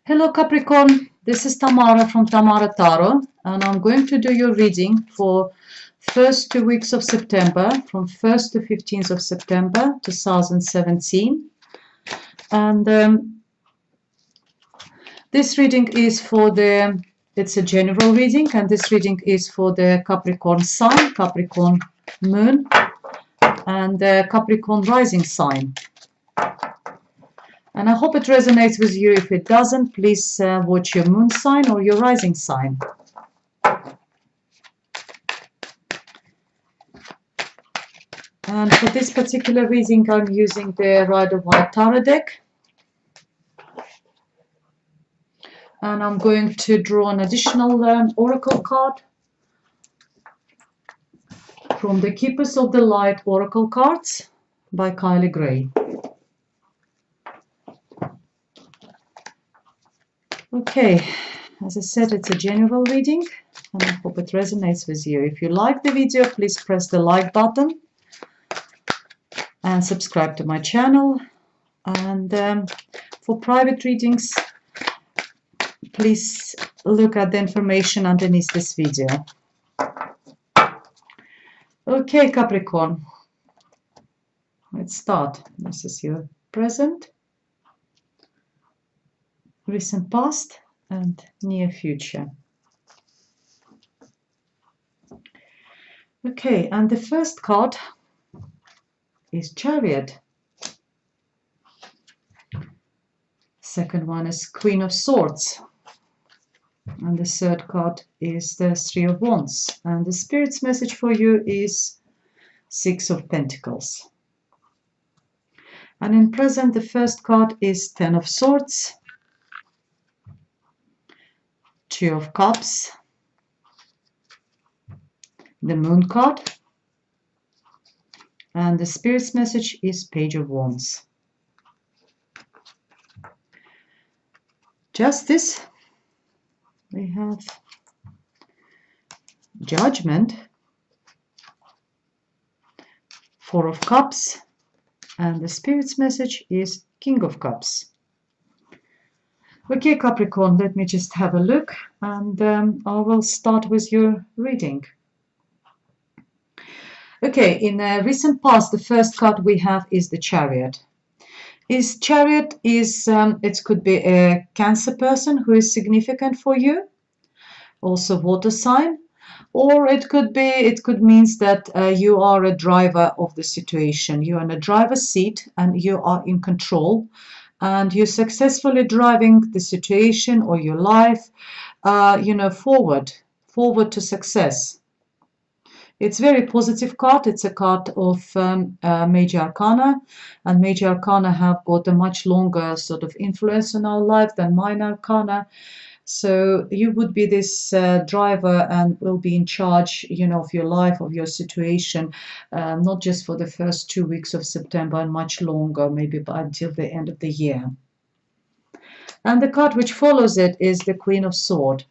Hello Capricorn, this is Tamara from Tamara Tarot, and I'm going to do your reading for first 2 weeks of September, from 1st to 15th of September 2017. And this reading is for it's a general reading, and this reading is for the Capricorn Sun, Capricorn Moon, and the Capricorn Rising sign. And I hope it resonates with you. If it doesn't, please watch your moon sign or your rising sign. And for this particular reading, I'm using the Rider-Waite Tarot deck. And I'm going to draw an additional oracle card from the Keepers of the Light Oracle Cards by Kylie Gray. Okay, as I said, it's a general reading, and I hope it resonates with you. If you like the video, please press the like button and subscribe to my channel. And for private readings, please look at the information underneath this video. Okay, Capricorn, let's start. This is your present, recent past, and near future. Okay, and the first card is Chariot. Second one is Queen of Swords. And the third card is the Three of Wands. And the Spirit's message for you is Six of Pentacles. And in present, the first card is Ten of Swords, Two of Cups, the Moon card, and the Spirit's message is Page of Wands. Justice, we have Judgment, Four of Cups, and the Spirit's message is King of Cups. Okay, Capricorn, let me just have a look, and I will start with your reading. Okay, in a recent past, the first card we have is the Chariot. Chariot is, it could be a Cancer person who is significant for you, also water sign, or it could means that you are a driver of the situation. You're in a driver's seat and you are in control, and you're successfully driving the situation or your life, forward to success. It's a very positive card. It's a card of Major Arcana, and Major Arcana have got a much longer sort of influence on our life than Minor Arcana. So you would be this driver and will be in charge, of your life, of your situation, not just for the first 2 weeks of September and much longer, maybe until the end of the year. And the card which follows it is the Queen of Swords.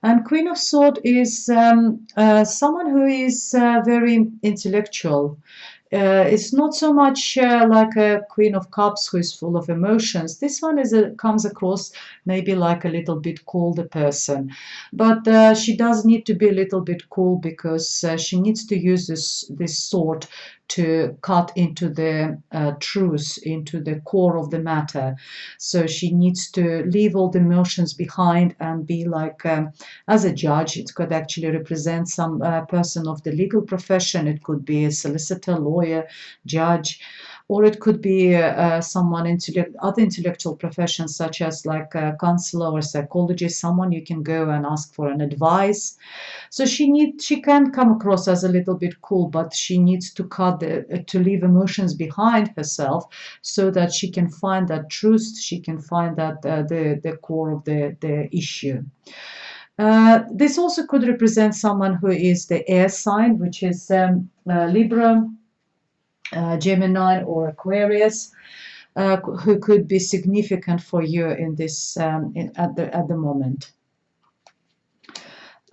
And Queen of Swords is someone who is very intellectual. It's not so much like a Queen of Cups who is full of emotions. This one comes across maybe like a little bit colder person, but she does need to be a little bit cool, because she needs to use this sword to cut into the truth, into the core of the matter. So she needs to leave all the emotions behind and be like, as a judge, it could actually represent some person of the legal profession. It could be a solicitor, lawyer, judge, or it could be someone other intellectual professions, such as like a counselor or psychologist, someone you can go and ask for an advice. So she can come across as a little bit cool, but she needs to to leave emotions behind herself, so that she can find that truth, she can find that the core of the issue. This also could represent someone who is the air sign, which is Libra, Gemini, or Aquarius, who could be significant for you in this at the moment.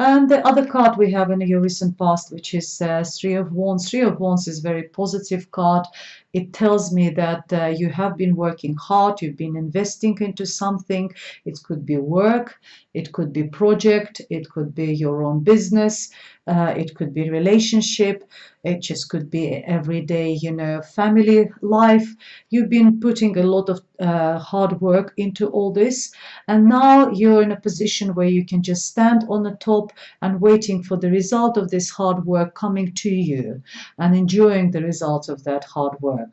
And the other card we have in your recent past, which is Three of Wands. Three of Wands is a very positive card. It tells me that you have been working hard, you've been investing into something. It could be work, it could be project, it could be your own business, it could be relationship, it just could be everyday, family life. You've been putting a lot of hard work into all this, and now you're in a position where you can just stand on the top and waiting for the result of this hard work coming to you and enjoying the results of that hard work.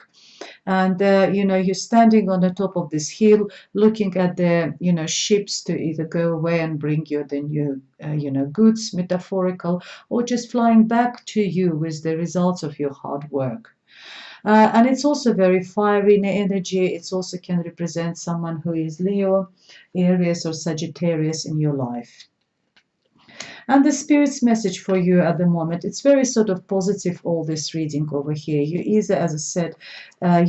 And you're standing on the top of this hill looking at the ships to either go away and bring you the new goods, metaphorical, or just flying back to you with the results of your hard work. And it's also very fiery in energy. It also can represent someone who is Leo, Aries, or Sagittarius in your life. And the spirit's message for you at the moment, it's very sort of positive, all this reading over here. You either, as I said,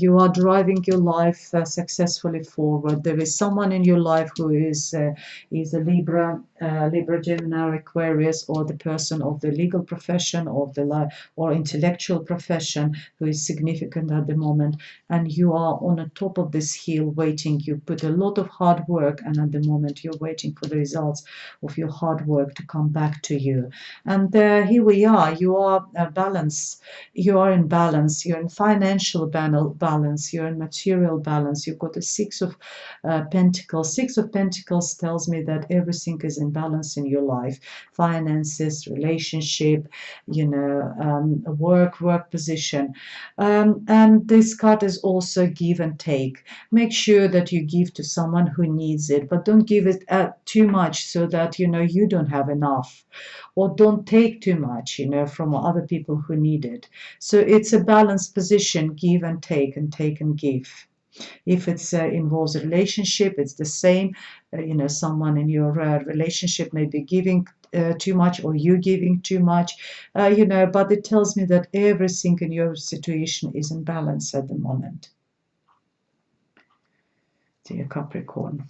you are driving your life successfully forward. There is someone in your life who is a Libra, Gemini, Aquarius, or the person of the legal profession or intellectual profession who is significant at the moment. And you are on the top of this hill waiting. You put a lot of hard work, and at the moment you're waiting for the results of your hard work to come back to you. And here we are. You are balanced. You are in balance. You're in financial balance. You're in material balance. You've got the Six of Pentacles. Six of Pentacles tells me that everything is in balance in your life. Finances, relationship, work position. And this card is also give and take. Make sure that you give to someone who needs it, but don't give it too much so that you don't have enough, or don't take too much from other people who need it. So it's a balanced position, give and take and give. If it involves a relationship, it's the same. Someone in your relationship may be giving too much, or you giving too much, but it tells me that everything in your situation is in balance at the moment, dear Capricorn.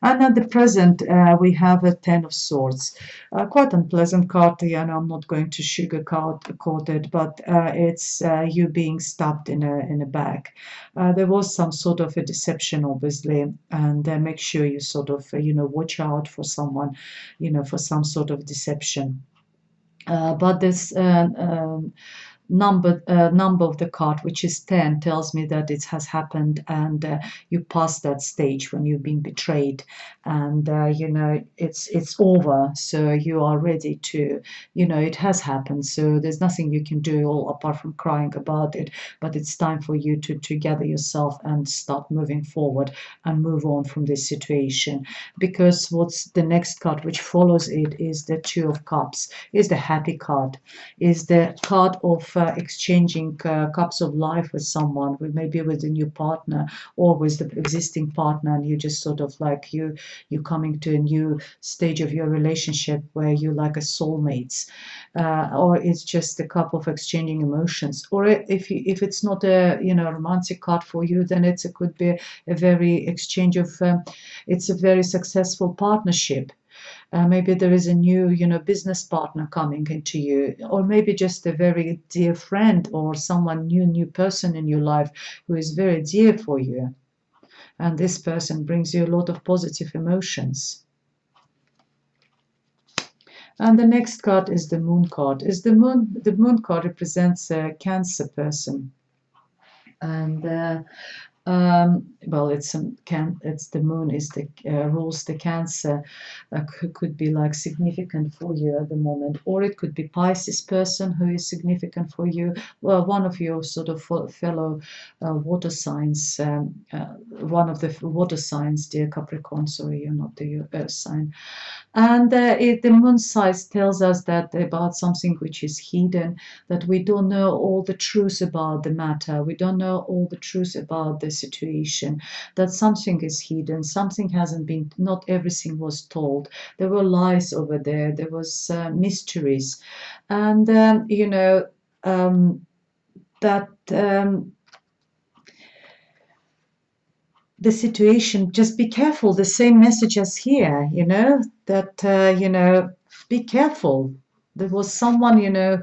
And at the present, we have a Ten of Swords. Quite unpleasant card, and I'm not going to sugarcoat it, but it's you being stabbed in a bag. There was some sort of a deception, obviously, and make sure you sort of, watch out for someone, for some sort of deception. But this number of the card, which is 10, tells me that it has happened, and you passed that stage when you've been betrayed, and it's over. So you are ready to, it has happened. So there's nothing you can do all apart from crying about it. But it's time for you to gather yourself and start moving forward and move on from this situation. Because what's the next card which follows it is the Two of Cups, is the happy card, is the card of exchanging cups of life with someone, maybe with a new partner or with the existing partner, and you just sort of like you coming to a new stage of your relationship where you like a soulmates, or it's just a cup of exchanging emotions. Or if it's not a romantic card for you, then it could be a very exchange of it's a very successful partnership. Maybe there is a new, business partner coming into you, or maybe just a very dear friend or someone new person in your life who is very dear for you. And this person brings you a lot of positive emotions. And the next card is the Moon card. The Moon card represents a Cancer person. And well, it's the moon is the rules the Cancer, could be like significant for you at the moment, or it could be Pisces person who is significant for you. Well, one of your sort of fellow water signs, one of the water signs, dear Capricorn. Sorry, you're not the Earth sign. And the moon size tells us that about something which is hidden, that we don't know all the truth about the matter. We don't know all the truth about the situation, that something is hidden, something hasn't been, not everything was told. There were lies over there. There was mysteries. And, that the situation, just be careful, the same message as here, that be careful. There was someone,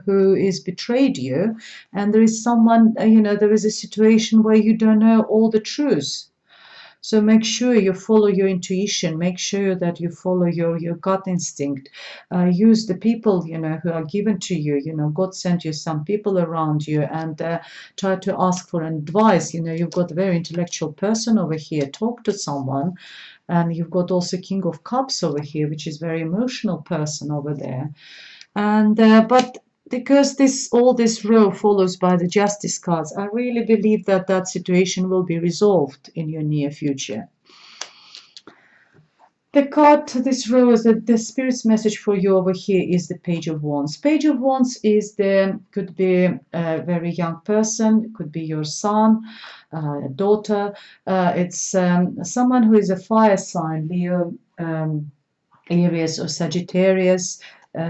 who is betrayed you, and there is someone, there is a situation where you don't know all the truth. So make sure you follow your intuition. Make sure that you follow your gut instinct. Use the people, who are given to you. God sent you some people around you, and try to ask for advice. You've got a very intellectual person over here. Talk to someone. And you've got also King of Cups over here, which is very emotional person over there. And but because this row follows by the Justice cards, I really believe that that situation will be resolved in your near future. The card, this row, is the spirit's message for you over here is the Page of Wands. Page of Wands could be a very young person, it could be your son, daughter. It's someone who is a fire sign, Leo, Aries or Sagittarius,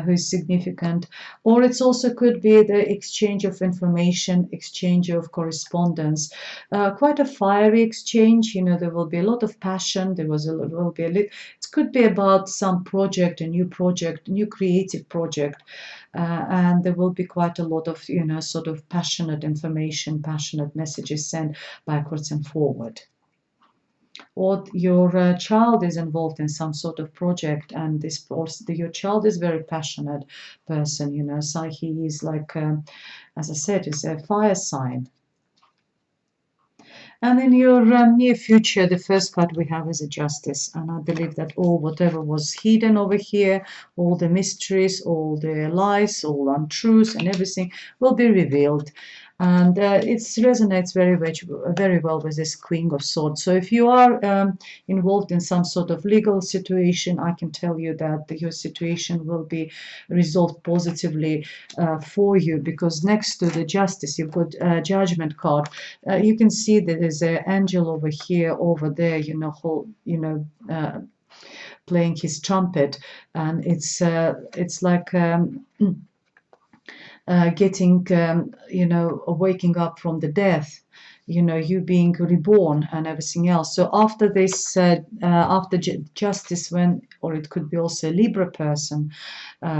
who is significant, or it also could be the exchange of information, exchange of correspondence, quite a fiery exchange. There will be a lot of passion. It could be about some project, a new project, new creative project, and there will be quite a lot of sort of passionate information, passionate messages sent backwards and forward. Or your child is involved in some sort of project, and your child is very passionate person, so he is like, as I said, is a fire sign. And in your near future, the first card we have is a Justice, and I believe that whatever was hidden over here, all the mysteries, all the lies, all untruths, and everything will be revealed. And it resonates very well with this Queen of Swords. So if you are involved in some sort of legal situation, I can tell you that your situation will be resolved positively for you, because next to the Justice, you've got Judgment card. You can see that there's an angel over here, over there, playing his trumpet, and it's like getting, waking up from the death, you being reborn and everything else. So after this, after Justice, or it could be also a Libra person,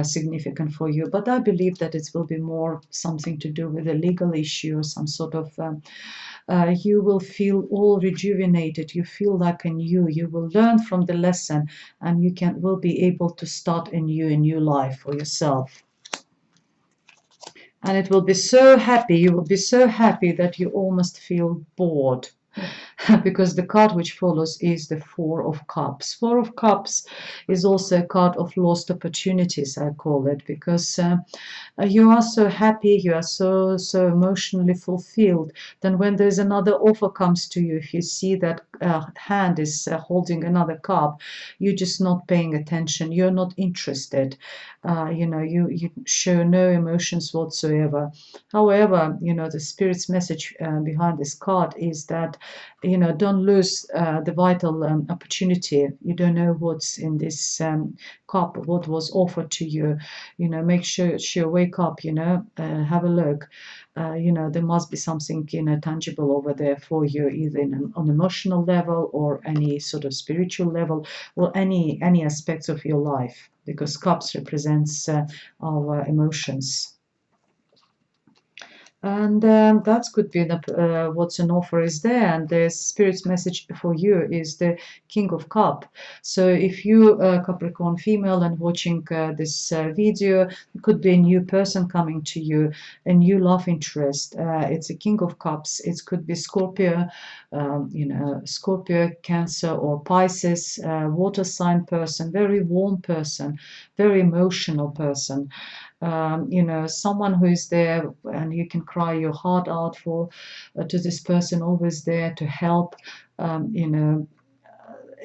significant for you. But I believe that it will be more something to do with a legal issue or some sort of. You will feel all rejuvenated. You feel like anew. You will learn from the lesson, and will be able to start a new life for yourself. And it will be so happy, you will be so happy that you almost feel bored. Because the card which follows is the Four of Cups. Four of Cups is also a card of lost opportunities, I call it, because you are so happy, you are so emotionally fulfilled. Then when there's another offer comes to you, if you see that hand is holding another cup, you're just not paying attention, you're not interested. You show no emotions whatsoever. However, the Spirit's message behind this card is that, don't lose the vital opportunity. You don't know what's in this cup, what was offered to you. Make sure you wake up, have a look. There must be something, tangible over there for you, either on emotional level or any sort of spiritual level, or any aspects of your life, because cups represents our emotions. And that could be what's an offer is there, and the Spirit's message for you is the King of Cup. So if you Capricorn female and watching this video, it could be a new person coming to you, a new love interest. It's a King of Cups. It could be Scorpio, Scorpio, Cancer, or Pisces, water sign person, very warm person, very emotional person. Someone who is there and you can cry your heart out for, to this person, always there to help.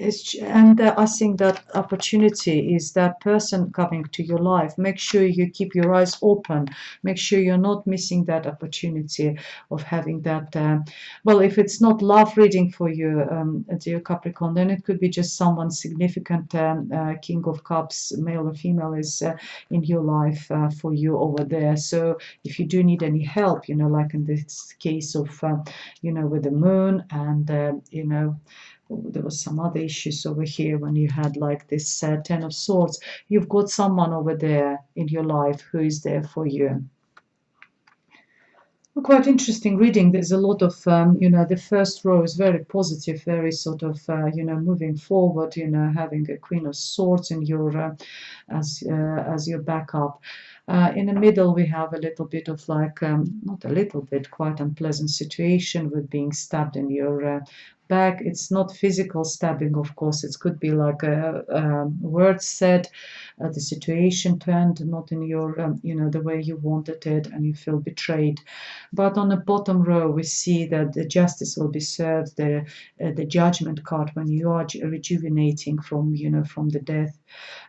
I think that opportunity is that person coming to your life. Make sure you keep your eyes open. Make sure you're not missing that opportunity of having that. Well, if it's not love reading for you, dear Capricorn, then it could be just someone significant, King of Cups, male or female, is in your life for you over there. So if you do need any help, like in this case of, with the moon and, there was some other issues over here when you had like this Ten of Swords. You've got someone over there in your life who is there for you. Quite interesting reading. There's a lot of, the first row is very positive, very sort of, moving forward, having a Queen of Swords in your, as your backup. In the middle, we have a little bit of like, not a little bit, quite unpleasant situation with being stabbed in your back. It's not physical stabbing, of course. It could be like a word said, the situation turned not in your, the way you wanted it, and you feel betrayed. But on the bottom row, we see that the justice will be served, the judgment card when you are rejuvenating from, from the death.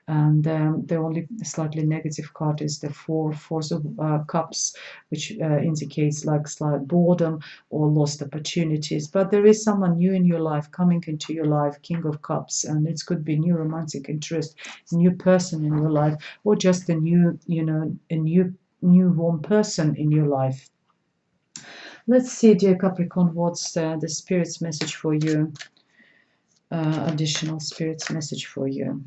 And the only slightly negative card is the Four of Cups, which indicates like slight boredom or lost opportunities. But there is someone new in your life coming into your life, King of Cups, and it could be new romantic interest, new person in your life, or just a new, a new warm person in your life. Let's see, dear Capricorn, what's the Spirit's message for you, additional Spirit's message for you,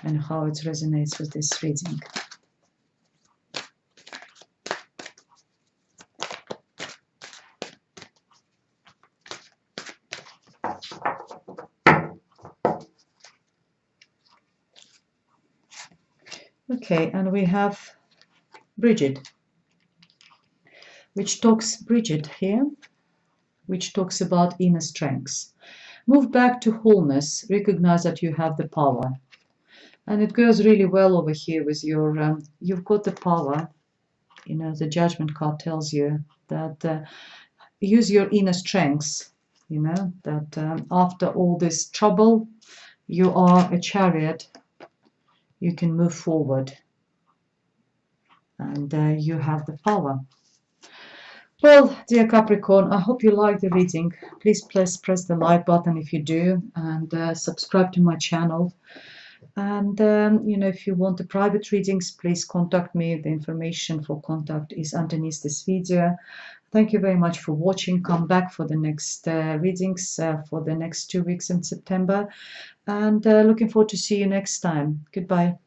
and how it resonates with this reading. Okay, and we have Bridget, which talks about inner strengths. Move back to wholeness, recognize that you have the power. And it goes really well over here with your, you've got the power. The Judgment card tells you that use your inner strengths, that after all this trouble, you are a chariot, you can move forward, and you have the power. Well, dear Capricorn, I hope you like the reading. Please press the like button if you do, and subscribe to my channel. And, if you want the private readings, please contact me. The information for contact is underneath this video. Thank you very much for watching. Come back for the next readings for the next 2 weeks in September. And looking forward to see you next time. Goodbye.